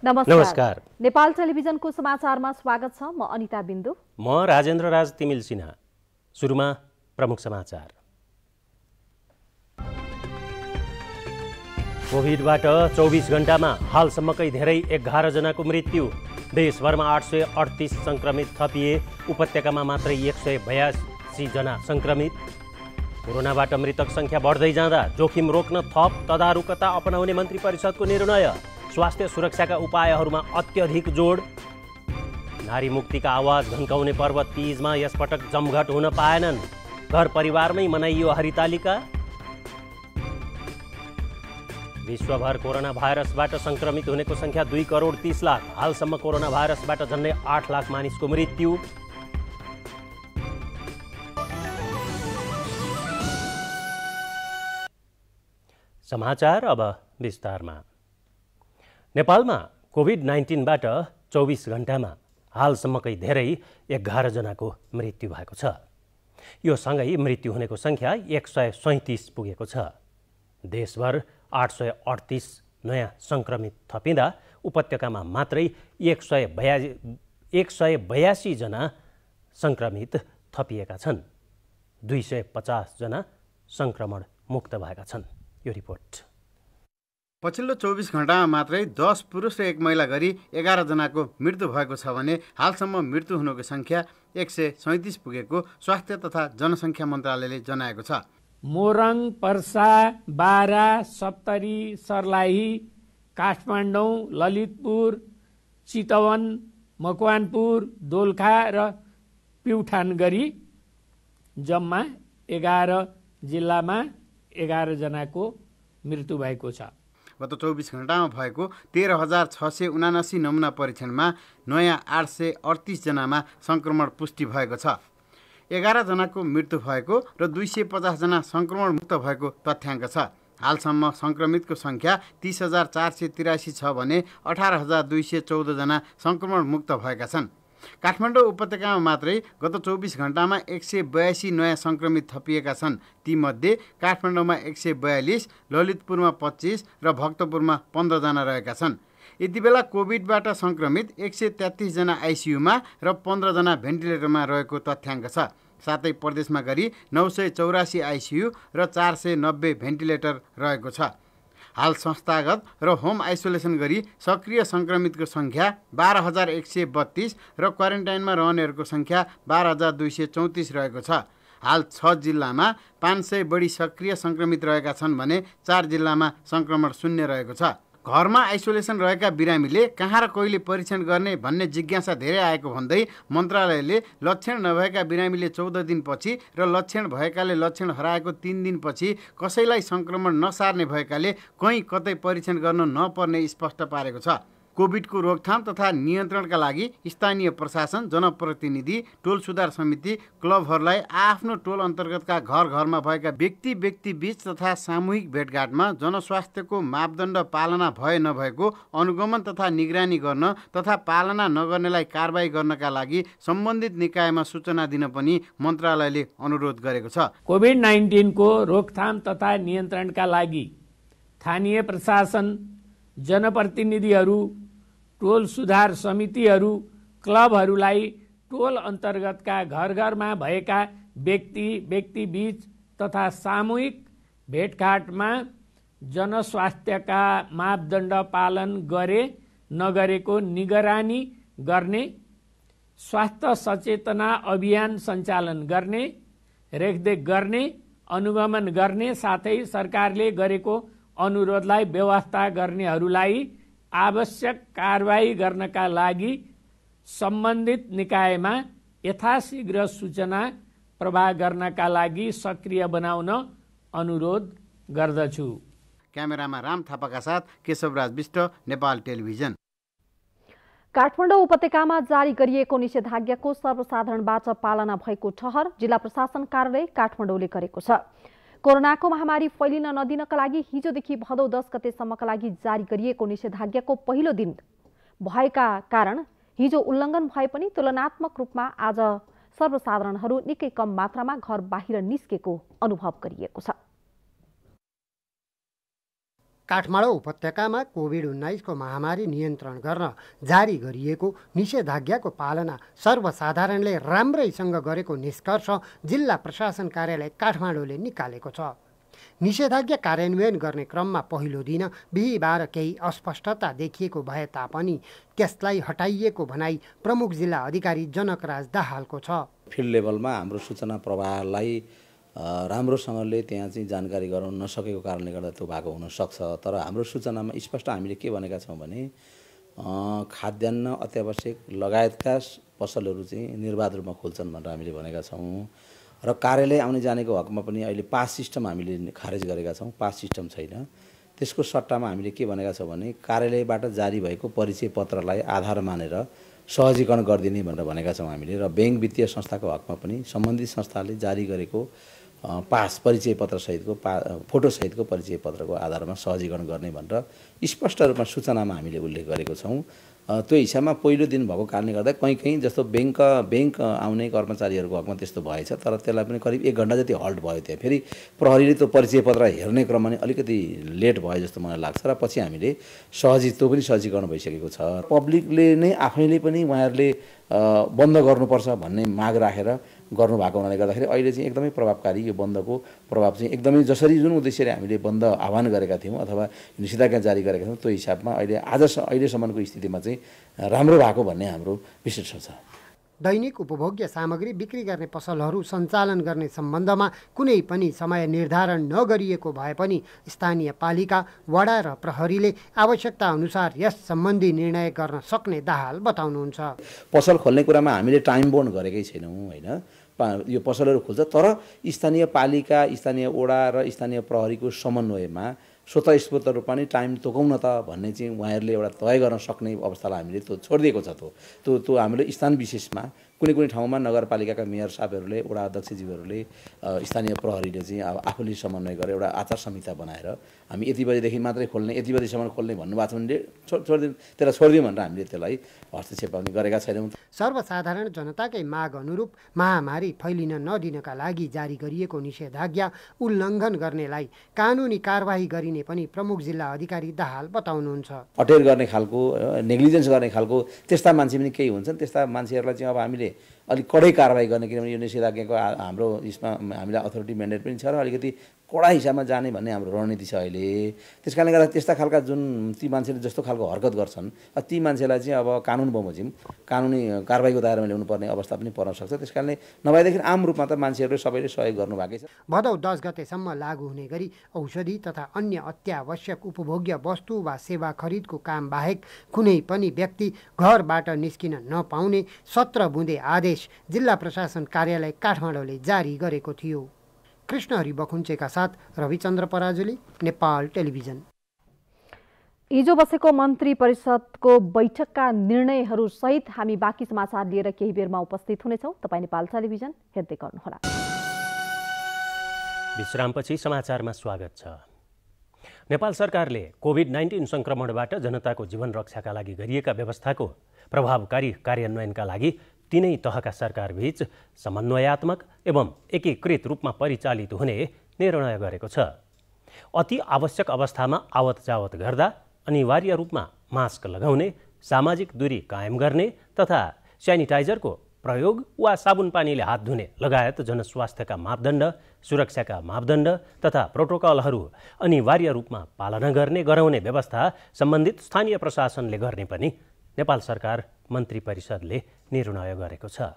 नमस्कार। नेपाल टेलिभिजनको समाचारमा स्वागत छ। म अनिता बिन्दु। म राजेन्द्र राज तिमिल सिन्हा। सुरुमा प्रमुख समाचार। कोभिडबाट 24 घण्टामा हालसम्मकै धेरै 11 जनाको मृत्यु। देशभरमा 838 संक्रमित थपिए, उपत्यकामा मात्रै 182 जना संक्रमित। कोरोनाबाट मृतक संख्या बढ्दै जाँदा जोखिम रोक्न थप तदारुकता अपनाउने मन्त्री परिषदको निर्णय। स्वास्थ्य सुरक्षाका उपायहरूमा अत्यधिक जोड। नारी मुक्तिका आवाज घन्काउने पर्व तीजमा यसपटक जमघट हुन पाएनन्। घर परिवारमै मनाइयो हरितालिका। विश्वभर कोरोना भाइरसबाट संक्रमित हुनेको संख्या 2 करोड 30 लाख। हालसम्म कोरोना भाइरसबाट झन्डै 8 लाख मानिसको मृत्यु। समाचार अब विस्तारमा। नेपालमा कोभिड-19बाट 24 घण्टामा हालसम्मकै धेरै 11 जनाको मृत्यु भएको छ। यो सँगै मृत्यु हुनेको संख्या 137 पुगेको छ। देशभर 838 नयाँ संक्रमित थपिँदा उपत्यकामा मात्रै 182 जना संक्रमित थपिएका छन्। 250 जना संक्रमण मुक्त भएका छन्। यो रिपोर्ट। पछिल्लो 24 घण्टामा मात्रै 10 पुरुष र 1 महिला गरी 11 जनाको मृत्यु भएको छ भने हालसम्म मृत्यु हुनुको संख्या 137 पुगेको स्वास्थ्य तथा जनसङ्ख्या मन्त्रालयले जनाएको छ। मोरङ, पर्सा, बारा, सप्तरी, सर्लाही, काठमाडौँ, ललितपुर, चितवन, मकवानपुर, दोलखा र प्युठान गरी जम्मा 11 जिल्लामा 11 जनाको मृत्यु भएको छ। गत 24 घण्टामा भएको 13,679 नमुना परीक्षणमा नयाँ 838 जनामा संक्रमण पुष्टि भएको छ। 11 जनाको मृत्यु भएको र 250 जना संक्रमण मुक्त भएको तथ्याङ्क छ। हालसम्म संक्रमितको संख्या 30,483 छ भने 18,214 जना संक्रमण मुक्त भएका छन्। काठमाडौँ उपत्यकामा मात्रै गत 24 घण्टामा 182 नयाँ संक्रमित थपिएका छन्। तीमध्ये काठमाडौँमा 142, ललितपुरमा 25 र भक्तपुरमा 15 जना रहेका छन्। यति बेला कोभिडबाट संक्रमित 133 जना आइसियुमा र 15 जना भेन्टिलेटरमा रहेको तथ्याङ्क छ। साथै प्रदेशमा गरी 984 आइसियु र 490 भेन्टिलेटर रहेको छ। हाल संस्थागत र होम आइसोलेसन गरी सक्रिय संक्रमितको संख्या 12,132 र क्वारेन्टाइनमा रहनेहरूको संख्या 12,234 रहेको छ। हाल 6 जिल्लामा 500 बढी सक्रिय संक्रमित रहेका छन् भने 4 जिल्लामा संक्रमण शून्य रहेको छ। घरमा आइसोलेसन रहेका बिरामीले कहाँ र कहिले परीक्षण गर्ने भन्ने जिज्ञासा धेरै आएको भन्दै मन्त्रालयले लक्षण नभएका बिरामीले 14 दिनपछि र लक्षण भएकाले लक्षण हराएको 3 दिनपछि कसैलाई संक्रमण नसार्ने भएकाले कहीँ कतै परीक्षण गर्न नपर्ने स्पष्ट पारेको छ। कोभिडको रोकथाम तथा नियन्त्रणका लागि स्थानीय प्रशासन, जनप्रतिनिधि, टोल सुधार समिति, क्लबहरूलाई आफ्नो टोल अन्तर्गतका घर घरमा भएका व्यक्ति बीच तथा सामूहिक भेटघाटमा जनस्वास्थ्यको मापदण्ड पालना भए नभएको अनुगमन तथा निगरानी गर्न तथा पालना नगर्नेलाई कारबाही गर्नका लागि सम्बन्धित निकायमा सूचना दिन पनि मन्त्रालयले अनुरोध गरेको छ। कोभिड-19 को रोकथाम तथा नियन्त्रणका लागि स्थानीय प्रशासन, जनप्रतिनिधिहरू, टोल सुधार समितिहरू, क्लबहरूलाई टोल अन्तर्गतका घर घरमा भएका व्यक्ति बीच तथा सामूहिक भेटघाटमा जनस्वास्थ्यका मापदण्ड पालन गरे नगरेको निगरानी गर्ने, स्वास्थ्य सचेतना अभियान सञ्चालन गर्ने, रेखदेख गर्ने, अनुगमन गर्ने साथै सरकारले गरेको अनुरोधलाई व्यवस्था गर्नेहरूलाई आवश्यक कारबाही गर्नका लागि सम्बन्धित निकायमा यथाशीघ्र सूचना प्रवाह गर्नका लागि सक्रिय बनाउन अनुरोध गर्दछु। क्यामेरामा राम थापाका साथ केशवराज विष्ट, नेपाल टेलिभिजन। काठमाडौँ उपत्यकामा जारी गरिएको निषेधाज्ञाको सर्वसाधारणबाट पालना भएको ठहर जिल्ला प्रशासन कार्यालय काठमाडौँले गरेको छ। कोरोनाको महामारी फैलिन नदिनका लागि हिजोदेखि भदौ 10 गतेसम्मका लागि जारी गरिएको निषेधाज्ञाको पहिलो दिन भएका कारण हिजो उल्लङ्घन भए पनि तुलनात्मक रूपमा आज सर्वसाधारणहरू निकै कम मात्रामा घर बाहिर निस्केको अनुभव गरिएको छ। काठमाडौँ उपत्यकामा कोभिड-19 को महामारी नियन्त्रण गर्न जारी गरिएको निषेधाज्ञाको पालना सर्वसाधारणले राम्रैसँग गरेको निष्कर्ष जिल्ला प्रशासन कार्यालय काठमाडौँले निकालेको छ। निषेधाज्ञा कार्यान्वयन गर्ने क्रममा पहिलो दिन बिहिबार केही अस्पष्टता देखिएको भए तापनि त्यसलाई हटाइएको भनाई प्रमुख जिल्ला अधिकारी जनकराज दाहालको छ। फिल्ड लेभलमा हाम्रो सूचना प्रवाहलाई राम्रोसँगले त्यहाँ चाहिँ जानकारी गराउन नसकेको कारणले गर्दा त्यो भएको हुनसक्छ। तर हाम्रो सूचनामा स्पष्ट हामीले के भनेका छौँ भने खाद्यान्न अत्यावश्यक लगायतका पसलहरू चाहिँ निर्बाध रूपमा खुल्छन् भनेर हामीले भनेका छौँ। र कार्यालय आउने जानेको हकमा पनि अहिले पास सिस्टम हामीले खारेज गरेका छौँ। पास सिस्टम छैन। त्यसको सट्टामा हामीले के भनेका छौँ भने कार्यालयबाट जारी भएको परिचय पत्रलाई आधार मानेर सहजीकरण गरिदिने भनेर भनेका छौँ हामीले। र ब्याङ्क वित्तीय संस्थाको हकमा पनि सम्बन्धित संस्थाले जारी गरेको पास परिचय पत्र सहितको फोटो सहितको परिचय पत्रको आधारमा सहजीकरण गर्ने भनेर स्पष्ट रूपमा सूचनामा हामीले उल्लेख गरेको छौँ। त्यो हिसाबमा पहिलो दिन भएको कारणले गर्दा कहीँ जस्तो ब्याङ्क आउने कर्मचारीहरूको हकमा त्यस्तो भएछ। तर त्यसलाई पनि करिब 1 घण्टा जति हल्ट भयो। त्यहाँ फेरि प्रहरीले त्यो परिचय पत्र हेर्ने क्रममा नि अलिकति लेट भयो जस्तो मलाई लाग्छ। र पछि हामीले त्यो पनि सहजीकरण भइसकेको छ। पब्लिकले नै आफैले पनि उहाँहरूले बन्द गर्नुपर्छ भन्ने माग राखेर गर्नुभएको हुनाले गर्दाखेरि अहिले चाहिँ एकदमै प्रभावकारी यो बन्दको प्रभाव चाहिँ एकदमै जसरी जुन उद्देश्यले हामीले बन्द आह्वान गरेका थियौँ अथवा निषेधाज्ञा जारी गरेका थियौँ त्यो हिसाबमा अहिलेसम्मको स्थितिमा चाहिँ राम्रो भएको भन्ने हाम्रो विश्लेषण छ। दैनिक उपभोग्य सामग्री बिक्री गर्ने पसलहरू सञ्चालन गर्ने सम्बन्धमा कुनै पनि समय निर्धारण नगरिएको भए पनि स्थानीय पालिका, वडा र प्रहरीले आवश्यकता अनुसार यस सम्बन्धी निर्णय गर्न सक्ने दाहाल बताउनुहुन्छ। पसल खोल्ने कुरामा हामीले टाइम बोन्ड गरेकै छैनौँ होइन। यो पसलहरू खुल्छ तर स्थानीय पालिका, स्थानीय वडा र स्थानीय प्रहरीको समन्वयमा स्वतःस्फूर्त रूपमा नै टाइम तोकाउन त भन्ने चाहिँ उहाँहरूले एउटा तय गर्न सक्ने अवस्थालाई हामीले त्यो छोडिदिएको छ। त्यो हामीले स्थान विशेषमा कुनै ठाउँमा नगरपालिकाका मेयर साहबहरूले, वडा अध्यक्षज्यूहरूले, स्थानीय प्रहरीले चाहिँ अब आफूले समन्वय गरेर एउटा आचार संहिता बनाएर हामी यति बजेदेखि मात्रै खोल्ने, यति बजेसम्म खोल्ने भन्नुभएको छ भने त्यसलाई छोडिदिउँ भनेर हामीले त्यसलाई हस्तक्षेप पनि गरेका छैनौँ। सर्वसाधारण जनताकै माग अनुरूप महामारी फैलिन नदिनका लागि जारी गरिएको निषेधाज्ञा उल्लङ्घन गर्नेलाई कानुनी कारबाही गरिने पनि प्रमुख जिल्ला अधिकारी दाहाल बताउनुहुन्छ। अटेर गर्ने खालको, नेग्लिजेन्स गर्ने खालको त्यस्ता मान्छे पनि केही हुन्छन्। त्यस्ता मान्छेहरूलाई चाहिँ अब हामीले अलिक कडै कारबाही गर्ने, किनभने यो निषेधाज्ञाको हाम्रो यसमा हामीलाई अथोरिटी म्यान्डेट पनि छ र अलिकति कडा हिसाबमा जाने भन्ने हाम्रो रणनीति छ अहिले। त्यस कारणले गर्दा त्यस्ता खालका जुन ती मान्छेले जस्तो खालको हरकत गर्छन् ती मान्छेलाई चाहिँ अब कानुन बमोजिम कानुनी कारबाहीको दायरामा ल्याउनुपर्ने अवस्था पनि पर्न सक्छ। त्यस कारणले नभएदेखि आम रूपमा त मान्छेहरूले सबैले सहयोग गर्नुभएकै छ। भदौ 10 गतेसम्म लागू हुने गरी औषधि तथा अन्य अत्यावश्यक उपभोग्य वस्तु वा सेवा खरिदको काम बाहेक कुनै पनि व्यक्ति घरबाट निस्किन नपाउने 17 बुँदे आदेश जिल्ला प्रशासन कार्यालय काठमाडौँले जारी गरेको थियो। कृष्णहरि बखुन्चेका साथ रविचन्द्र पराजुली, नेपाल टेलिभिजन। हिजो बसेको मन्त्री परिषदको बैठकका निर्णयहरू सहित हामी बाँकी समाचार लिएर केही बेरमा उपस्थित हुनेछौँ। तपाईँ नेपाल टेलिभिजन हेर्दै गर्नुहोला। विश्रामपछि समाचारमा स्वागत छ। नेपाल सरकारले कोभिड-19 संक्रमणबाट जनताको जीवन रक्षाका लागि गरिएका व्यवस्थाको प्रभावकारी कार्यान्वयनका लागि तीनै तहका सरकारबीच समन्वयात्मक एवं एकीकृत रूपमा परिचालित हुने निर्णय गरेको छ। अति आवश्यक अवस्थामा आवत जावत गर्दा अनिवार्य रूपमा मास्क लगाउने, सामाजिक दूरी कायम गर्ने तथा सेनिटाइजरको प्रयोग वा साबुन पानीले हात धुने लगायत जनस्वास्थ्यका मापदण्ड, सुरक्षाका मापदण्ड तथा प्रोटोकलहरू अनिवार्य रूपमा पालना गर्ने गराउने व्यवस्था सम्बन्धित स्थानीय प्रशासनले गर्ने पनि नेपाल सरकार मन्त्री परिषदले निर्णय गरेको छ।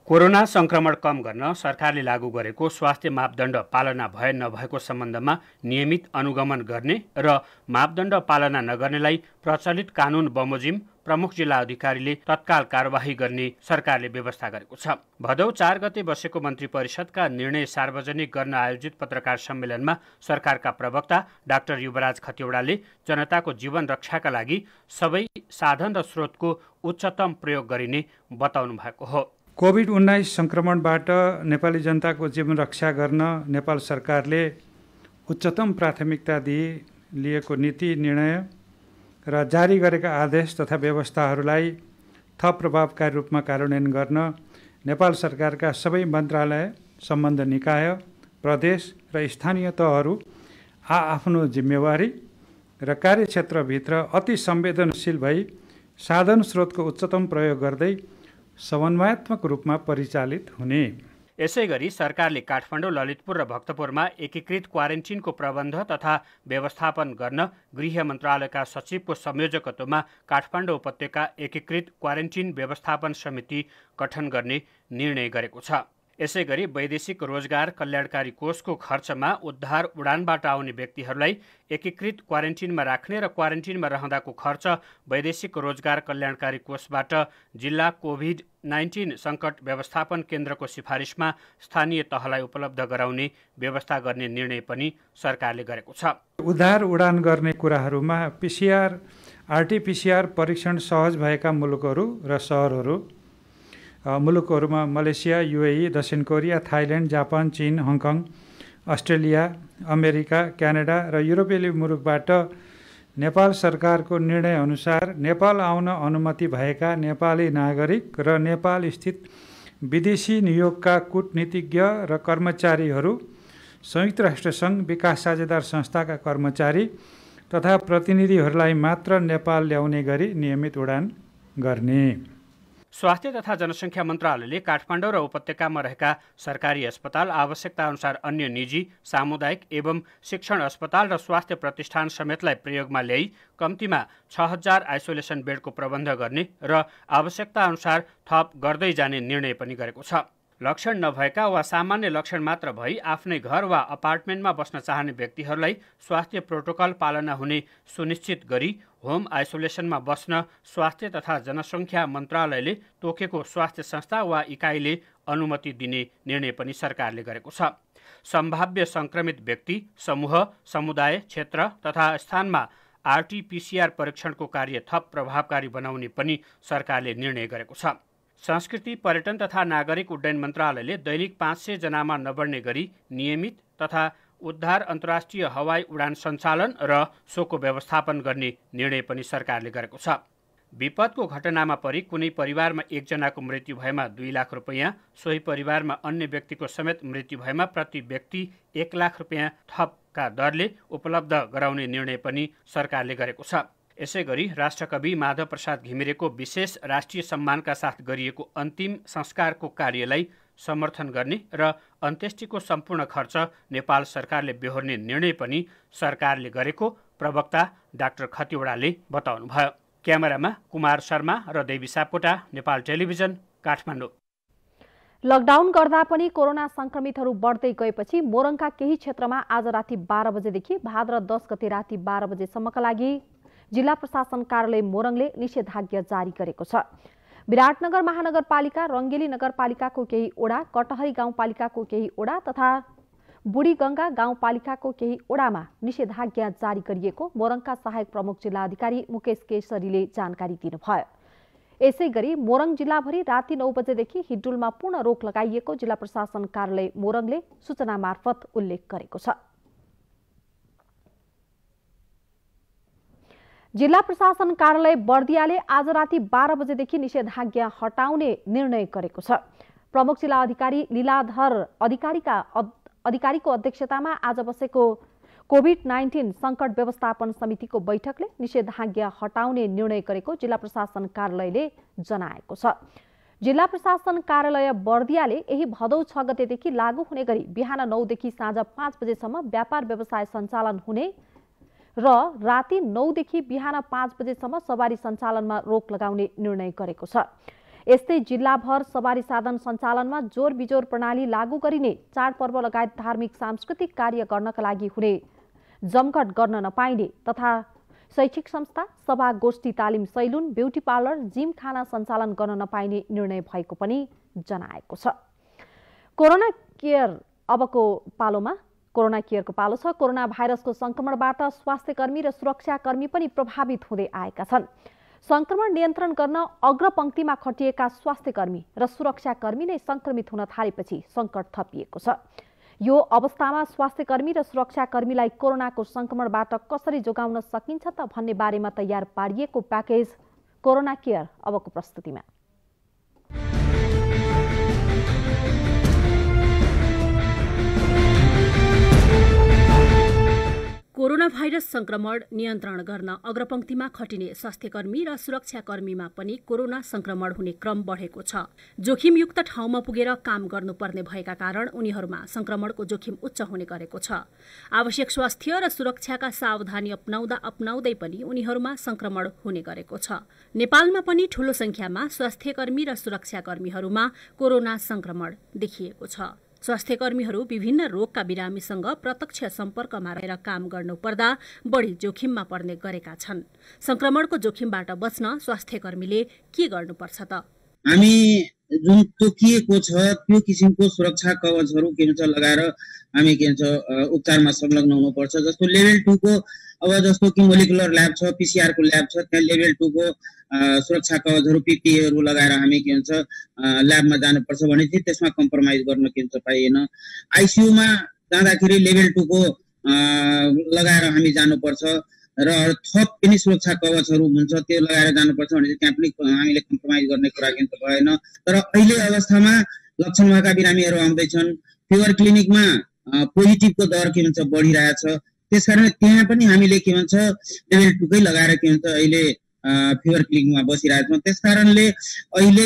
कोरोना संक्रमण कम गर्न सरकारले लागू गरेको स्वास्थ्य मापदण्ड पालना भए नभएको सम्बन्धमा नियमित अनुगमन गर्ने र मापदण्ड पालना नगर्नेलाई प्रचलित कानुन बमोजिम प्रमुख जिल्ला अधिकारीले तत्काल कारबाही गर्ने सरकारले व्यवस्था गरेको छ। भदौ 4 गते बसेको मन्त्री परिषदका निर्णय सार्वजनिक गर्न आयोजित पत्रकार सम्मेलनमा सरकारका प्रवक्ता डाक्टर युवराज खतिवडाले जनताको जीवन रक्षाका लागि सबै साधन र स्रोतको उच्चतम प्रयोग गरिने बताउनु भएको हो। कोभिड-19 संक्रमणबाट नेपाली जनताको जीवन रक्षा गर्न नेपाल सरकारले उच्चतम प्राथमिकता दिई लिएको नीति निर्णय र जारी गरेका आदेश तथा व्यवस्थाहरूलाई थप प्रभावकारी रूपमा कार्यान्वयन गर्न नेपाल सरकारका सबै मन्त्रालय, सम्बद्ध निकाय, प्रदेश र स्थानीय तहहरू आफ्नो जिम्मेवारी र कार्यक्षेत्रभित्र अति संवेदनशील भई साधन स्रोतको उच्चतम प्रयोग गर्दै समन्वयात्मक रूपमा परिचालित हुने। यसैगरी सरकारले काठमाडौँ, ललितपुर र भक्तपुरमा एकीकृत क्वारेन्टिनको प्रबन्ध तथा व्यवस्थापन गर्न गृह मन्त्रालयका सचिवको संयोजकत्वमा काठमाडौँ उपत्यका एकीकृत क्वारेन्टिन व्यवस्थापन समिति गठन गर्ने निर्णय गरेको छ। यसैगरी वैदेशिक रोजगार कल्याणकारी कोषको खर्चमा उद्धार उडानबाट आउने व्यक्तिहरूलाई एकीकृत क्वारेन्टिनमा राख्ने र क्वारेन्टिनमा रहँदाको खर्च वैदेशिक रोजगार कल्याणकारी कोषबाट जिल्ला कोभिड-19 सङ्कट व्यवस्थापन केन्द्रको सिफारिसमा स्थानीय तहलाई उपलब्ध गराउने व्यवस्था गर्ने निर्णय पनि सरकारले गरेको छ। उद्धार उडान गर्ने कुराहरूमा PCR, RT-PCR परीक्षण सहज भएका मुलुकहरू र सहरहरू मुलुकहरूमा मलेसिया, UAE, दक्षिण कोरिया, थाइल्यान्ड, जापान, चीन, हङकङ, अस्ट्रेलिया, अमेरिका, क्यानाडा र युरोपेली मुलुकबाट नेपाल सरकारको निर्णयअनुसार नेपाल आउन अनुमति भएका नेपाली नागरिक र नेपाल स्थित विदेशी नियोगका कूटनीतिज्ञ र कर्मचारीहरू, संयुक्त राष्ट्रसङ्घ विकास साझेदार संस्थाका कर्मचारी तथा प्रतिनिधिहरूलाई मात्र नेपाल ल्याउने गरी नियमित उडान गर्ने। स्वास्थ्य तथा जनसङ्ख्या मन्त्रालयले काठमाडौँ र उपत्यकामा रहेका सरकारी अस्पताल, आवश्यकता अनुसार अन्य निजी, सामुदायिक एवं शिक्षण अस्पताल र स्वास्थ्य प्रतिष्ठान समेतलाई प्रयोगमा ल्याई कम्तीमा 6000 आइसोलेसन बेडको प्रबन्ध गर्ने र आवश्यकता अनुसार थप गर्दै जाने निर्णय पनि गरेको छ। लक्षण नभएका वा सामान्य लक्षण मात्र भई आफ्नै घर वा अपार्टमेन्टमा बस्न चाहने व्यक्तिहरूलाई स्वास्थ्य प्रोटोकल पालना हुने सुनिश्चित गरी होम आइसोलेसनमा बस्न स्वास्थ्य तथा जनसङ्ख्या मन्त्रालयले तोकेको स्वास्थ्य संस्था वा इकाइले अनुमति दिने निर्णय पनि सरकारले गरेको छ। सम्भाव्य सङ्क्रमित व्यक्ति, समूह, समुदाय, क्षेत्र तथा स्थानमा RT-PCR परीक्षणको कार्य थप प्रभावकारी बनाउने पनि सरकारले निर्णय गरेको छ। संस्कृति, पर्यटन तथा नागरिक उड्डयन मन्त्रालयले दैनिक 500 जनामा नबढ्ने गरी नियमित तथा उद्धार अन्तर्राष्ट्रिय हवाई उडान सञ्चालन र सोको व्यवस्थापन गर्ने निर्णय पनि सरकारले गरेको छ। विपदको घटनामा परि कुनै परिवारमा एकजनाको मृत्यु भएमा 2 लाख रुपैयाँ, सोही परिवारमा अन्य व्यक्तिको समेत मृत्यु भएमा प्रति व्यक्ति 1 लाख रुपैयाँ थपका दरले उपलब्ध गराउने निर्णय पनि सरकारले गरेको छ। यसैगरी राष्ट्रकवि माधव प्रसाद घिमिरेको विशेष राष्ट्रिय सम्मानका साथ गरिएको अन्तिम संस्कारको कार्यलाई समर्थन गर्ने र अन्त्येष्टिको सम्पूर्ण खर्च नेपाल सरकारले बेहोर्ने निर्णय पनि सरकारले गरेको प्रवक्ता डाक्टर खतिवडाले बताउनुभयो। क्यामेरामा कुमार शर्मा र देवी सापकोटा, नेपाल टेलिभिजन, काठमाडौँ। लकडाउन गर्दा पनि कोरोना संक्रमितहरू बढ्दै गएपछि मोरङका केही क्षेत्रमा आज राति 12 बजेदेखि भाद्र 10 गते राति 12 बजेसम्मका लागि जिल्ला प्रशासन कार्यालय मोरङले निषेधाज्ञा जारी गरेको छ। विराटनगर महानगरपालिका, रङ्गेली नगरपालिकाको केही ओडा, कटहरी गाउँपालिकाको केही ओडा तथा बुढीगङ्गा गाउँपालिकाको केही ओडामा निषेधाज्ञा जारी गरिएको मोरङका सहायक प्रमुख जिल्ला अधिकारी मुकेश केशरीले जानकारी दिनुभयो। यसैगरी मोरङ जिल्लाभरि राति 9 बजेदेखि हिड्डुलमा पूर्ण रोक लगाइएको जिल्ला प्रशासन कार्यालय मोरङले सूचना मार्फत उल्लेख गरेको छ। जिल्ला प्रशासन कार्यालय बर्दियाले आज राति 12 बजेदेखि निषेधाज्ञा हटाउने निर्णय गरेको छ। प्रमुख जिल्ला अधिकारी लीलाधर अधिकारीको अध्यक्षतामा आज बसेको कोभिड-19 सङ्कट व्यवस्थापन समितिको बैठकले निषेधाज्ञा हटाउने निर्णय गरेको जिल्ला प्रशासन कार्यालयले जनाएको छ। जिल्ला प्रशासन कार्यालय बर्दियाले यही भदौ 6 गतेदेखि लागू हुने गरी बिहान 9 देखि साँझ 5 बजेसम्म व्यापार व्यवसाय सञ्चालन हुने र राति 9 देखि बिहान 5 बजेसम्म सवारी सञ्चालनमा रोक लगाउने निर्णय गरेको छ। यस्तै जिल्लाभर सवारी साधन सञ्चालनमा जोर बिजोर प्रणाली लागू गरिने, चाडपर्व लगायत धार्मिक सांस्कृतिक कार्य गर्नका लागि हुने जमघट गर्न नपाइने तथा शैक्षिक संस्था, सभा, गोष्ठी, तालिम, सैलुन, ब्युटी पार्लर, जिम खाना सञ्चालन गर्न नपाइने निर्णय भएको पनि जनाएको छ। कोरोना केयर अबको पालोमा कोरोना केयरको पालो छ। कोरोना भाइरसको संक्रमणबाट स्वास्थ्यकर्मी र सुरक्षाकर्मी पनि प्रभावित हुँदै आएका छन्। संक्रमण नियन्त्रण गर्न अग्रपंक्तिमा खटिएका स्वास्थ्यकर्मी र सुरक्षाकर्मी नै संक्रमित हुन थालेपछि संकट थपिएको छ। यो अवस्थामा स्वास्थ्यकर्मी र सुरक्षाकर्मीलाई कोरोनाको संक्रमणबाट कसरी जोगाउन सकिन्छ त भन्ने बारेमा तयार पारिएको प्याकेज कोरोना केयर अबको प्रस्तुतिमा। कोरोना भाइरस संक्रमण नियन्त्रण गर्न अग्रपंक्तिमा खटिने स्वास्थ्यकर्मी र सुरक्षाकर्मीमा पनि कोरोना संक्रमण हुने क्रम बढेको छ। जोखिमयुक्त ठाउँमा पुगेर काम गर्नुपर्ने भएका कारण उनीहरूमा संक्रमणको जोखिम उच्च हुने गरेको छ। आवश्यक स्वास्थ्य र सुरक्षाका सावधानी अपनाउँदै पनि उनीहरूमा संक्रमण हुने गरेको छ। नेपालमा पनि ठूलो संख्यामा स्वास्थ्यकर्मी र सुरक्षाकर्मीहरूमा कोरोना संक्रमण देखिएको छ। स्वास्थ्यकर्मीहरू विभिन्न रोगका बिरामीसँग प्रत्यक्ष सम्पर्कमा रहेर काम गर्नुपर्दा बढ़ी जोखिममा पर्ने गरेका छन्। संक्रमणको जोखिमबाट बच्न स्वास्थ्यकर्मीले के गर्नुपर्छ त? हामी जुन तोकिएको छ त्यो किसिमको सुरक्षा कवचहरू के भन्छ लगाएर हामी के भन्छ उपचारमा संलग्न हुनुपर्छ। जस्तो लेभल 2 को अब जस्तो कि मोलिकुलर ल्याब छ, पीसीआर को ल्याब छ, त्यहाँ लेभल 2 को सुरक्षा कवचहरू पीपीईहरू लगाएर हामी के भन्छ ल्याबमा जानुपर्छ भने चाहिँ त्यसमा कम्प्रोमाइज गर्न के भन्छ पाइएन। आइसियूमा जाँदाखेरि लेभल 2 को लगाएर हामी जानुपर्छ र थप पनि सुरक्षा कवचहरू हुन्छ त्यो लगाएर जानुपर्छ भने चाहिँ त्यहाँ पनि हामीले कम्प्रोमाइज गर्ने कुरा के भन्छ भएन। तर अहिले अवस्थामा लक्षण भएका बिरामीहरू आउँदैछन्। फिभर क्लिनिकमा पोजिटिभको दर के भन्छ बढिरहेछ। त्यसकारण त्यहाँ पनि हामीले के भन्छ लेभल 2 कै लगाएर के भन्छ अहिले फिभर क्लिनिकमा बसिरहेछौँ। त्यसकारणले अहिले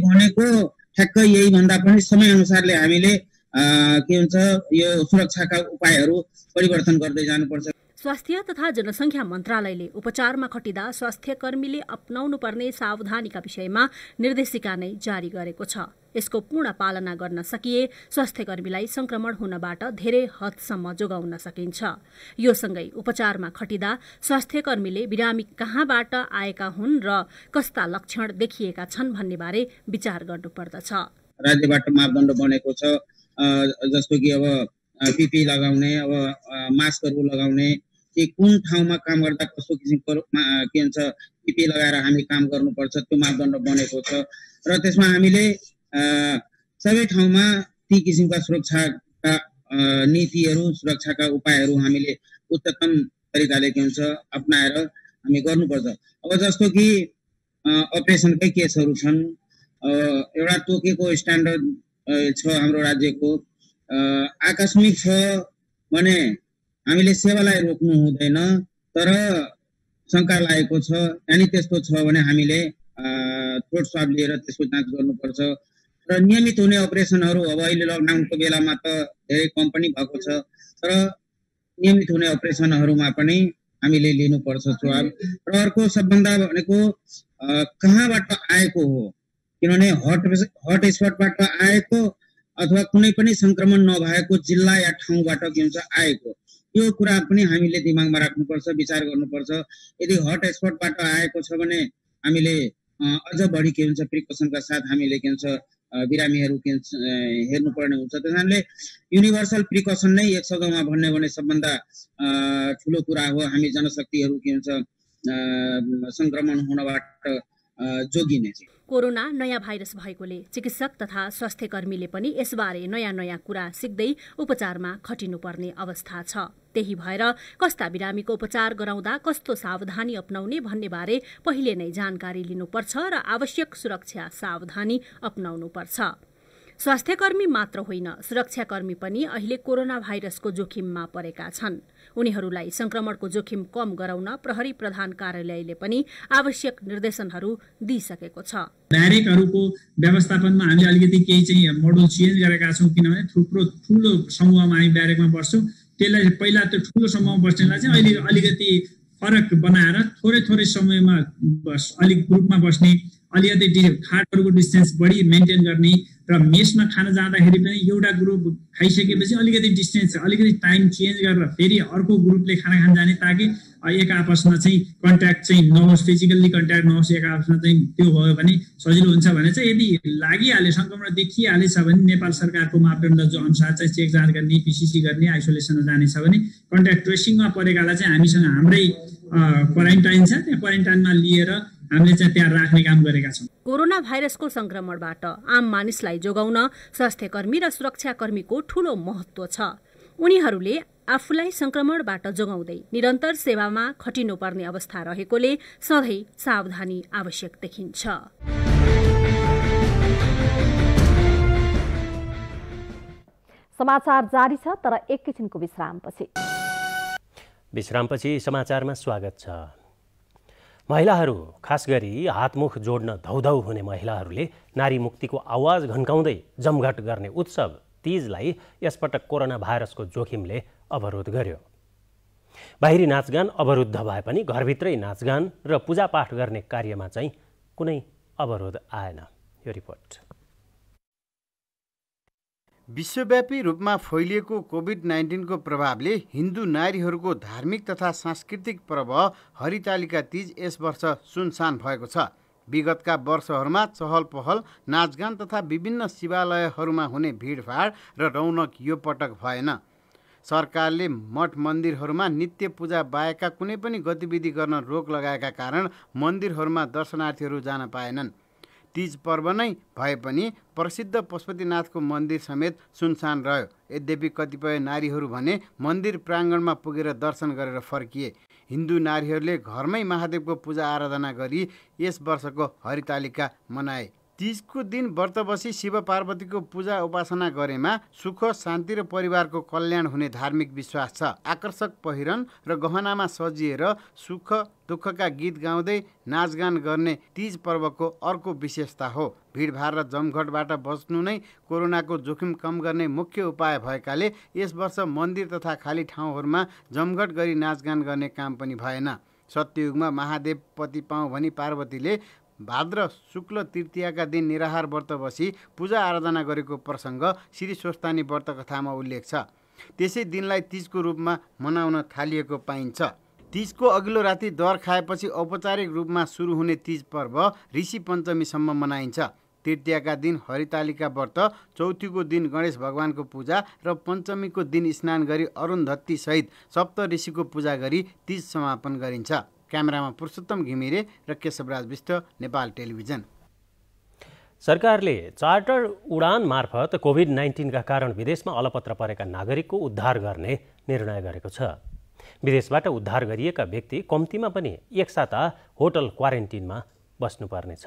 भनेको ठ्याक्कै यही भन्दा पनि समयअनुसारले हामीले के भन्छ यो सुरक्षाका उपायहरू परिवर्तन गर्दै जानुपर्छ। स्वास्थ्य तथा जनसंख्या मन्त्रालयले उपचारमा खटिँदा स्वास्थ्यकर्मीले अपनाउनु पर्ने सावधानीका विषयमा निर्देशिका नै जारी गरेको छ। यसको पूर्ण पालना गर्न सकिए स्वास्थ्यकर्मीलाई संक्रमण हुनबाट धेरै हदसम्म जोगाउन सकिन्छ। यो सँगै उपचारमा खटिँदा स्वास्थ्यकर्मीले बिरामी कहाँबाट आएका हुन् र कस्ता लक्षण देखिएका छन् भन्ने बारे विचार गर्नुपर्दछ। राज्यबाट मापदण्ड बनेको छ। जस्तो कि अब पीपी लगाउने, अब मास्कहरू लगाउने, कि कुन ठाउँमा काम गर्दा कस्तो किसिमको के भन्छ पीपी लगाएर हामी काम गर्नुपर्छ त्यो मापदण्ड बनेको छ र त्यसमा हामीले सबै ठाउँमा ती किसिमका सुरक्षाका नीतिहरू सुरक्षाका उपायहरू हामीले उच्चतम तरिकाले के भन्छ अपनाएर हामी गर्नुपर्छ। अब जस्तो कि अपरेसनकै केसहरू छन्। एउटा तोकेको स्ट्यान्डर्ड छ हाम्रो राज्यको। आकस्मिक छ भने हामीले सेवालाई रोक्नु हुँदैन, तर शङ्का लागेको छ अनि त्यस्तो छ भने हामीले थ्रोट स्वाब लिएर त्यसको जाँच गर्नुपर्छ। र नियमित हुने अपरेसनहरू अब अहिले लकडाउनको बेलामा त धेरै कम पनि भएको छ, तर नियमित हुने अपरेसनहरूमा पनि हामीले लिनुपर्छ स्वाब। र अर्को सबभन्दा भनेको कहाँबाट आएको हो, किनभने हट स्पटबाट आएको अथवा कुनै पनि संक्रमण नभएको जिल्ला या ठाउँबाट के भन्छ आएको, यो कुरा पनि हामीले दिमागमा राख्नुपर्छ, विचार गर्नुपर्छ। यदि हट स्पटबाट आएको छ भने हामीले अझ बढी के भन्छ प्रिकसनका साथ हामीले के भन्छ बिरामीहरू के हेर्नुपर्ने हुन्छ। त्यस कारणले युनिभर्सल प्रिकसन नै एक सौगामा भन्ने भने सबभन्दा ठुलो कुरा हो। हामी जनशक्तिहरू के भन्छ संक्रमण हुनबाट जोगिने चाहिँ। कोरोना नयाँ भाइरस भएकोले चिकित्सक तथा स्वास्थ्यकर्मीले पनि यसबारे नयाँ कुरा सिक्दै उपचारमा खटिनुपर्ने अवस्था छ। त्यही भएर कस्ता बिरामीको उपचार गराउँदा कस्तो सावधानी अपनाउने भन्ने बारे पहिले नै जानकारी लिनुपर्छ र आवश्यक सुरक्षा सावधानी अपनाउनुपर्छ। स्वास्थ्यकर्मी मात्र होइन, सुरक्षाकर्मी पनि अहिले कोरोना भाइरसको जोखिममा परेका छन्। उनीहरूलाई संक्रमणको जोखिम कम गराउन प्रहरी प्रधान कार्यालयले पनि आवश्यक निर्देशनहरू दिइसकेको छ। ब्यारेकहरूको व्यवस्थापनमा हामीले अलिकति केही चाहिँ मोडल चेन्ज गरेका छौँ, किनभने ठुलो समूहमा हामी ब्यारेकमा बस्छौँ। त्यसलाई पहिला त्यो ठुलो समूहमा बस्नेलाई चाहिँ अहिले अलिकति फरक बनाएर थोरै समयमा अलिक ग्रुपमा बस्ने, अलिकति खाटहरूको डिस्टेन्स बढी मेन्टेन गर्ने र मेसमा खान जाँदाखेरि पनि एउटा ग्रुप खाइसकेपछि अलिकति डिस्टेन्स अलिकति टाइम चेन्ज गरेर फेरि अर्को ग्रुपले खाना खान जाने, ताकि एक आपसमा चाहिँ कन्ट्याक्ट चाहिँ नहोस्, फिजिकल्ली कन्ट्याक्ट नहोस् एक आपसमा चाहिँ। त्यो भयो भने सजिलो हुन्छ भने चाहिँ यदि लागिहाले संक्रमण देखिहालेछ भने नेपाल सरकारको मापदण्ड जो अनुसार चाहिँ चेक जाँच गर्ने, पिसिसी गर्ने, आइसोलेसनमा जानेछ भने कन्ट्याक्ट ट्रेसिङमा परेकालाई चाहिँ हामीसँग हाम्रै क्वारेन्टाइन छ, त्या क्वारेन्टाइनमा लिएर हामीले चाहिँ त्यहाँ राख्ने काम गरेका छौँ। कोरोना भाइरसको संक्रमणबाट आम मानिसलाई जोगाउन स्वास्थ्यकर्मी र सुरक्षाकर्मीको ठूलो महत्त्व छ। उनीहरूले आफूलाई संक्रमणबाट जोगाउँदै निरन्तर सेवामा खटिनुपर्ने अवस्था रहेकोले सधैँ सावधानी आवश्यक देखिन्छ। समाचार जारी छ, तर एकैछिनको विश्रामपछि। विश्रामपछि समाचारमा स्वागत छ। महिलाहरू, खास गरी हातमुख जोड्न धौधौ हुने महिलाहरूले नारी मुक्तिको आवाज घन्काउँदै जमघट गर्ने उत्सव तीजलाई यसपटक कोरोना भाइरसको जोखिमले अवरोध गर्यो। बाहिरी नाचगान अवरुद्ध भए पनि घरभित्रै नाचगान र पूजापाठ गर्ने कार्यमा चाहिँ कुनै अवरोध आएन। यो रिपोर्ट। विश्वव्यापी रूपमा फैलिएको कोभिड-19 को प्रभावले हिन्दू नारीहरूको धार्मिक तथा सांस्कृतिक पर्व हरितालिका तीज यस वर्ष सुनसान भएको छ। विगतका वर्षहरूमा चहल पहल, नाचगान तथा विभिन्न शिवालयहरूमा हुने भिडभाड र रौनक यो पटक भएन। सरकारले मठ मन्दिरहरूमा नित्य पूजा बाहेकका कुनै पनि गतिविधि गर्न रोक लगाएका कारण मन्दिरहरूमा दर्शनार्थीहरू जान पाएनन्। तीज पर्व नै भए पनि प्रसिद्ध पशुपतिनाथको मन्दिर समेत सुनसान रह्यो। यद्यपि कतिपय नारीहरू भने मन्दिर प्राङ्गणमा पुगेर दर्शन गरेर फर्किए। हिन्दू नारीहरूले घरमै महादेवको पूजा आराधना गरी यस वर्षको हरितालिका मनाए। तीजको दिन व्रत बसी शिव पार्वतीको पूजा उपासना गरेमा सुख, शान्ति र परिवारको कल्याण हुने धार्मिक विश्वास छ। आकर्षक पहिरन र गहनामा सजिएर सुख दुःखका गीत गाउँदै नाचगान गर्ने तीज पर्वको अर्को विशेषता हो। भिडभाड र जमघटबाट बच्नु नै कोरोनाको जोखिम कम गर्ने मुख्य उपाय भएकाले यस वर्ष मन्दिर तथा खाली ठाउँहरूमा जमघट गरी नाचगान गर्ने काम पनि भएन। सत्ययुगमा महादेव पति पाउँ भनी पार्वतीले भाद्र शुक्ल तृतीयाका दिन निराहार व्रत बसी पूजा आराधना गरेको प्रसङ्ग श्री स्वस्थानी व्रत कथामा उल्लेख छ। त्यसै दिनलाई तीजको रूपमा मनाउन थालिएको पाइन्छ। तीजको अघिल्लो राति दर खाएपछि औपचारिक रूपमा सुरु हुने तीज पर्व ऋषि पञ्चमीसम्म मनाइन्छ। तृतीयाका दिन हरितालिका व्रत, चौथीको दिन गणेश भगवानको पूजा र पञ्चमीको दिन स्नान गरी अरुन्धती सहित सप्त ऋषिको पूजा गरी तीज समापन गरिन्छ। क्यामेरामा पुरुषोत्तम घिमिरे र केशवराज विष्ट, नेपाल टेलिभिजन। सरकारले चार्टर उडान मार्फत कोभिड-19 का कारण विदेशमा अलपत्र परेका नागरिकको उद्धार गर्ने निर्णय गरेको छ। विदेशबाट उद्धार गरिएका व्यक्ति कम्तीमा पनि एक साता होटल क्वारेन्टिनमा बस्नुपर्नेछ।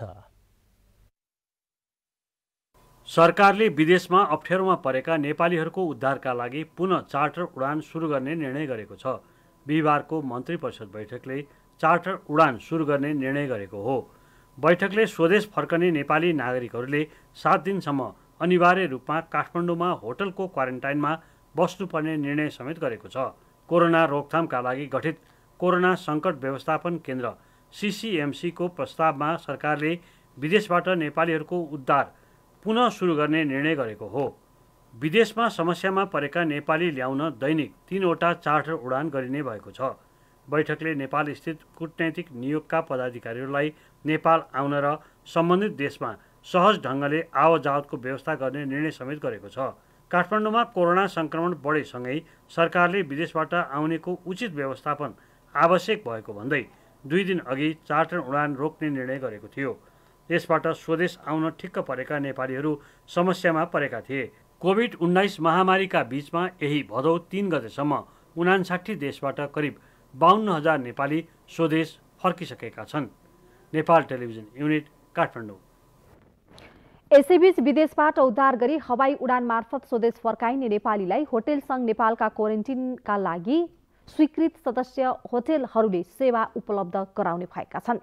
सरकारले विदेशमा अप्ठ्यारोमा परेका नेपालीहरूको उद्धारका लागि पुनः चार्टर उडान सुरु गर्ने निर्णय गरेको छ। बिहिबारको मन्त्री परिषद बैठकले चार्टर उडान सुरु गर्ने निर्णय गरेको हो। बैठकले स्वदेश फर्कने नेपाली नागरिकहरूले 7 दिनसम्म अनिवार्य रूपमा काठमाडौँमा होटलको क्वारेन्टाइनमा बस्नुपर्ने निर्णय समेत गरेको छ। कोरोना रोकथामका लागि गठित कोरोना सङ्कट व्यवस्थापन केन्द्र CCMC को प्रस्तावमा सरकारले विदेशबाट नेपालीहरूको उद्धार पुनः सुरु गर्ने निर्णय गरेको हो। विदेशमा समस्यामा परेका नेपाली ल्याउन दैनिक 3वटा चार्टर उडान गरिने भएको छ। बैठकले नेपाल स्थित कूटनैतिक नियोगका पदाधिकारीहरूलाई नेपाल आउन र सम्बन्धित देशमा सहज ढङ्गले आवतजावतको व्यवस्था गर्ने निर्णय समेत गरेको छ। काठमाडौँमा कोरोना सङ्क्रमण बढेसँगै सरकारले विदेशबाट आउनेको उचित व्यवस्थापन आवश्यक भएको भन्दै 2 दिन अघि चार्टर उडान रोक्ने निर्णय गरेको थियो। यसबाट स्वदेश आउन ठिक्क परेका नेपालीहरू समस्यामा परेका थिए। कोभिड-19 महामारीका बीचमा यही भदौ 3 गतेसम्म 59 देशबाट करिब 52,000 नेपाली स्वदेश फर्किसकेका छन्। Nepal television unit, Kathmandu. यसैबीच विदेशबाट उद्धार गरी हवाई उडान मार्फत स्वदेश फर्काइने नेपालीलाई होटेल सङ्घ नेपालका क्वारेन्टिनका लागि स्वीकृत सदस्य होटेलहरूले सेवा उपलब्ध गराउने भएका छन्।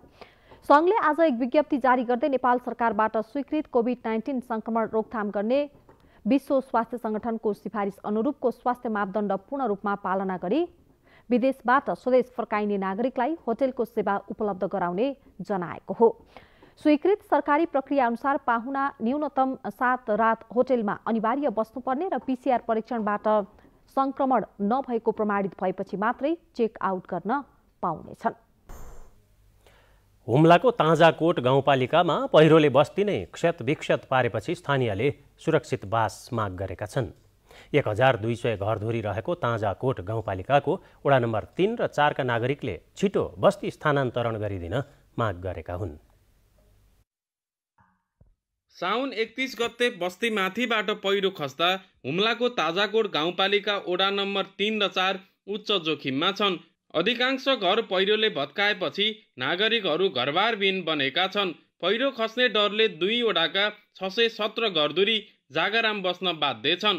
सङ्घले आज एक विज्ञप्ति जारी गर्दै नेपाल सरकारबाट स्वीकृत कोभिड-19 सङ्क्रमण रोकथाम गर्ने विश्व स्वास्थ्य सङ्गठनको सिफारिस अनुरूपको स्वास्थ्य मापदण्ड पूर्ण रूपमा पालना गरी विदेशबाट स्वदेश फर्काइने नागरिकलाई होटेलको सेवा उपलब्ध गराउने जनाएको हो। स्वीकृत सरकारी प्रक्रिया अनुसार पाहुना न्यूनतम 7 रात होटेलमा अनिवार्य बस्नुपर्ने र PCR परीक्षणबाट संक्रमण नभएको प्रमाणित भएपछि मात्रै चेक आउट गर्न पाउनेछन्। हुम्लाको ताजाकोट गाउँपालिकामा पहिरोले बस्ती नै क्षतविक्षत पारेपछि स्थानीयले सुरक्षित बास माग गरेका छन्। 1200 घरधुरी रहेको ताजाकोट गाउँपालिकाको वडा नम्बर 3 र 4 का नागरिकले छिटो बस्ती स्थानान्तरण गरिदिन माग गरेका हुन्। साउन 31 गते बस्ती माथिबाट पहिरो खस्दा हुम्लाको ताजाकोट गाउँपालिका वडा नम्बर 3 र 4 उच्च जोखिममा छन्। अधिकांश घर पहिरोले भत्काएपछि नागरिकहरू घरबारविहीन बनेका छन्। पहिरो खस्ने डरले 2 वडाका 617 घरधुरी जागाराम बस्न बाध्य छन्।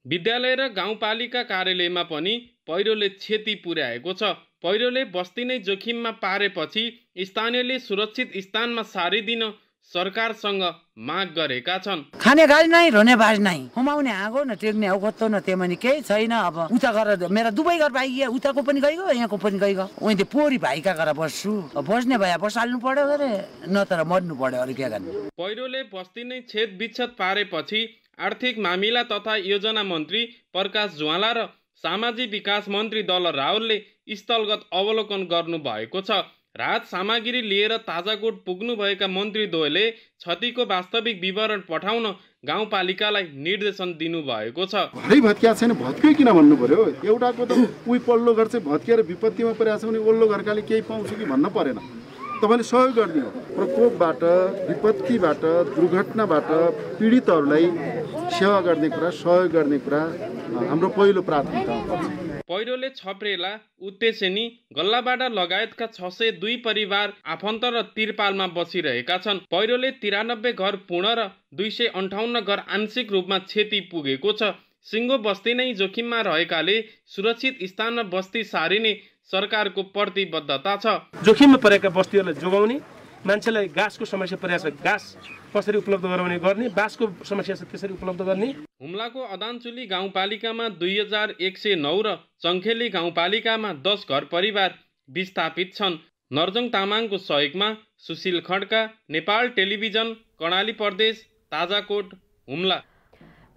विद्यालय र गाउँपालिका कार्यालयमा पनि पहिरोले क्षति पुर्याएको छ। पहिरोले बस्ती नै जोखिममा पारेपछि स्थानीयले सुरक्षित स्थानमा सारिदिन सरकारसँग माग गरेका छन्। खाने गाडी नै रोने बाज नै हुमाउने आगो न टेक्ने हो कस्तो न त्यमनि केही छैन। अब उता गरेर मेरा दुवै घर भाइ उताको पनि गइगयो यहाँको पनि गइगयो। उहिले पोरी भाइका घर बस्छु बस्ने भए बसाल्नु पर्यो गरे न तर मर्नु पर्यो अरु के गर्ने। पहिरोले बस्ती नै छेद विच्छेद पारेपछि आर्थिक मामिला तथा योजना मन्त्री प्रकाश ज्वाला र सामाजिक विकास मन्त्री दल रावलले स्थलगत अवलोकन गर्नु भएको छ। राहत सामग्री लिएर ताजाकोट पुग्नुभएका मन्त्री द्वयले क्षतिको वास्तविक विवरण पठाउन गाउँपालिकालाई निर्देशन दिनुभएको छ। भरै भत्किया छैन भत्कै किन भन्नु पर्यो। एउटाको त उही पल्लो घर चाहिँ भत्किएर विपत्तिमा परेको छ भने ओल्लो घरकाले केही पाउँछ कि भन्न परेन। तपाईँले सहयोग गरिदिनु। प्रकोपबाट विपत्तिबाट दुर्घटनाबाट पीडितहरूलाई सेवा गर्ने कुरा सहयोग गर्ने कुरा हाम्रो पहिलो प्राथमिकता हुन्छ। पहिरोले छप्रेला उत्तेसेनी गल्लाबाडा लगायतका 602 परिवार आफन्त र तिरपालमा बसिरहेका छन्। पहिरोले 93 घर पूर्ण र 258 घर आंशिक रूपमा क्षति पुगेको छ। सिङ्गो बस्ती नै जोखिममा रहेकाले सुरक्षित स्थानमा बस्ती सारिने सरकारको प्रतिबद्धता छ। जोखिममा परेका बस्तीहरूलाई जोगाउने, मान्छेलाई गाँसको समस्या परेको छ गाँस कसरी उपलब्ध गराउने गर्ने, बाँसको समस्या छ त्यसरी उपलब्ध गर्ने। हुम्लाको अदानचुली गाउँपालिकामा 2109 र चङ्खेली गाउँपालिकामा 10 घर परिवार विस्थापित छन्। नर्जङ तामाङको सहयोगमा सुशील खड्का, नेपाल टेलिभिजन, कर्णाली प्रदेश, ताजाकोट, हुम्ला।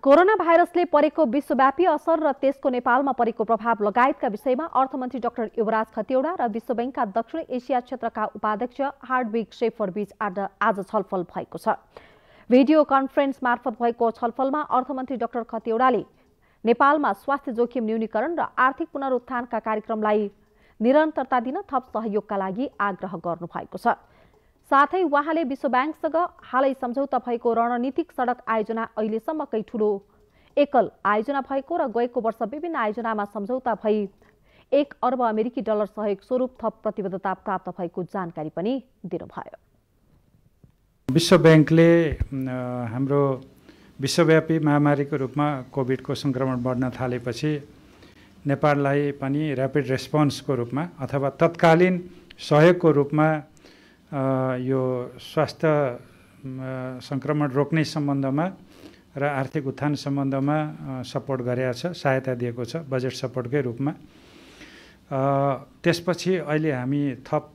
कोरोना भाइरसले परेको विश्वव्यापी असर र त्यसको नेपालमा परेको प्रभाव लगायतका विषयमा अर्थमन्त्री डाक्टर युवराज खतिवडा र विश्व बैंकका दक्षिण एसिया क्षेत्रका उपाध्यक्ष हार्डविक शेफर बीच आज छलफल भएको छ। भिडियो कन्फरेन्स मार्फत भएको छलफलमा अर्थमन्त्री डाक्टर खतिवडाले नेपालमा स्वास्थ्य जोखिम न्यूनीकरण र आर्थिक पुनरुत्थानका कार्यक्रमलाई निरन्तरता दिन थप सहयोगका लागि आग्रह गर्नुभएको छ। साथै उहाँले विश्व बैंकसँग हालै सम्झौता भएको रणनीतिक सडक आयोजना अहिलेसम्मकै ठूलो एकल आयोजना भएको र गएको वर्ष विभिन्न आयोजनामा सम्झौता भई 1 अर्ब अमेरिकी डलर सहयोग स्वरूप थप प्रतिबद्धता प्राप्त भएको जानकारी पनि दिनुभयो। विश्व बैंकले हाम्रो विश्वव्यापी महामारीको रूपमा कोभिडको संक्रमण बढ्न थालेपछि नेपाललाई पनि र्यापिड रेस्पोन्सको रूपमा अथवा तत्कालीन सहयोगको रूपमा यो स्वास्थ्य संक्रमण रोक्ने सम्बन्धमा र आर्थिक उत्थान सम्बन्धमा सपोर्ट गरेको छ, सहायता दिएको छ बजेट सपोर्टकै रूपमा। त्यसपछि अहिले हामी थप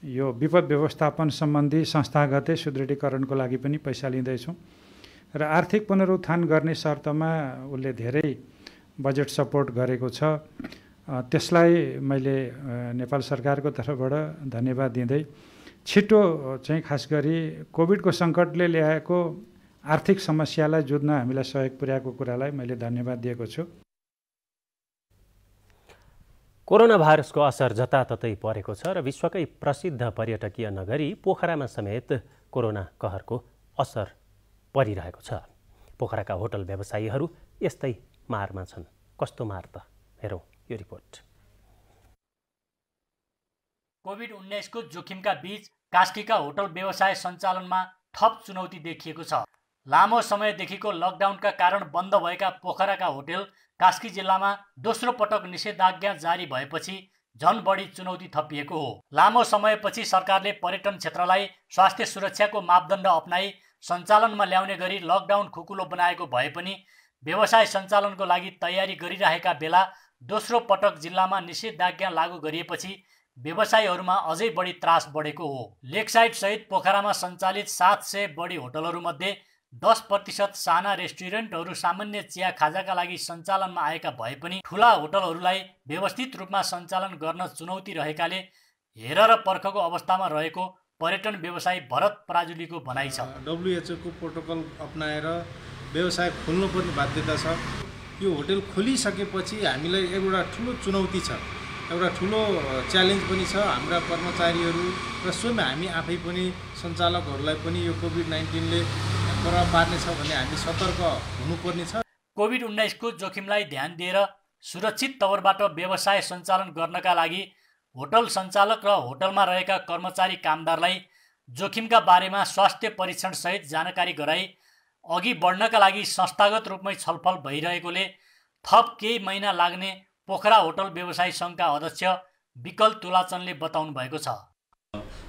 यो विपद व्यवस्थापन सम्बन्धी संस्थागतै सुदृढीकरणको लागि पनि पैसा लिँदैछौँ र आर्थिक पुनरुत्थान गर्ने शर्तमा उसले धेरै बजेट सपोर्ट गरेको छ। त्यसलाई मैले नेपाल सरकारको तर्फबाट धन्यवाद दिँदै छिटो चाहिँ खास गरी कोभिडको सङ्कटले ल्याएको आर्थिक समस्यालाई जुझ्न हामीलाई सहयोग पुर्याएको कुरालाई मैले धन्यवाद दिएको छु। कोरोना भाइरसको असर जताततै परेको छ र विश्वकै प्रसिद्ध पर्यटकीय नगरी पोखरामा समेत कोरोना कहरको असर परिरहेको छ। पोखराका होटल व्यवसायीहरू यस्तै मारमा छन्। कस्तो मार त हेरौँ यो रिपोर्ट। कोभिड-19 को जोखिमका बीच कास्कीका होटल व्यवसाय सञ्चालनमा थप चुनौती देखिएको छ। लामो समयदेखिको लकडाउनका कारण बन्द भएका पोखराका होटल कास्की जिल्लामा दोस्रो पटक निषेधाज्ञा जारी भएपछि झन बढी चुनौती थपिएको हो। लामो समयपछि सरकारले पर्यटन क्षेत्रलाई स्वास्थ्य सुरक्षाको मापदण्ड अपनाई सञ्चालनमा ल्याउने गरी लकडाउन खुकुलो बनाएको भए पनि व्यवसाय सञ्चालनको लागि तयारी गरिरहेका बेला दोस्रो पटक जिल्लामा निषेधाज्ञा लागू गरिएपछि व्यवसायीहरूमा अझै बढी त्रास बढेको हो। लेकसाइड सहित पोखरामा सञ्चालित 700 बढी होटलहरूमध्ये 10% साना रेस्टुरेन्टहरू सामान्य चिया खाजाका लागि सञ्चालनमा आएका भए पनि ठुला होटलहरूलाई व्यवस्थित रूपमा सञ्चालन गर्न चुनौती रहेकाले हेर र पर्खको अवस्थामा रहेको पर्यटन व्यवसायी भरत पराजुलीको भनाइ छ। WHO को प्रोटोकल अपनाएर व्यवसाय खोल्नुपर्ने बाध्यता छ। यो होटल खोलिसकेपछि हामीलाई एउटा ठुलो चुनौती छ, एउटा ठुलो च्यालेन्ज पनि छ। हाम्रा कर्मचारीहरू र स्वयं हामी आफै पनि सञ्चालकहरूलाई पनि यो कोभिड-19 ले प्रभाव पार्नेछ भन्ने हामी सतर्क हुनुपर्ने छ। कोभिड-19 को जोखिमलाई ध्यान दिएर सुरक्षित तवरबाट व्यवसाय सञ्चालन गर्नका लागि होटल सञ्चालक र होटलमा रहेका कर्मचारी कामदारलाई जोखिमका बारेमा स्वास्थ्य परीक्षण सहित जानकारी गराई अघि बढ्नका लागि संस्थागत रूपमै छलफल भइरहेकोले थप केही महिना लाग्ने पोखरा होटल व्यवसायी सङ्घका अध्यक्ष विकल तुलाचनले बताउनु भएको छ।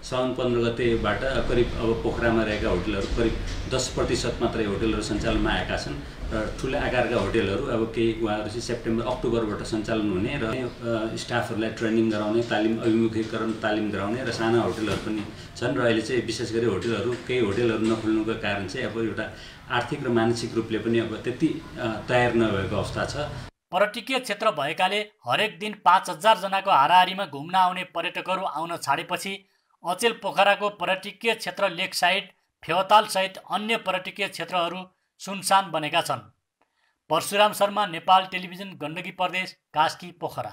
साउन 15 गतेबाट करिब अब पोखरामा रहेका होटलहरू करिब 10% मात्रै होटलहरू सञ्चालनमा आएका छन् र ठुला आकारका होटलहरू अब केही उहाँहरू चाहिँ सेप्टेम्बर अक्टोबरबाट सञ्चालन हुने र स्टाफहरूलाई ट्रेनिङ गराउने, तालिम अभिमुखीकरण तालिम गराउने र साना होटलहरू पनि छन् र अहिले चाहिँ विशेष गरी होटलहरू केही होटलहरू नखुल्नुको कारण चाहिँ अब एउटा आर्थिक र मानसिक रूपले पनि अब त्यति तयार नभएको अवस्था छ। पर्यटकीय क्षेत्र भएकाले हरेक दिन 5000 जनाको हाराहारीमा घुम्न आउने पर्यटकहरू आउन छाडेपछि अचेल पोखराको पर्यटकीय क्षेत्र लेक साइड, फेवताल सहित अन्य पर्यटकीय क्षेत्रहरू सुनसान बनेका छन्। परशुराम शर्मा, नेपाल टेलिभिजन, गण्डकी प्रदेश, कास्की, पोखरा।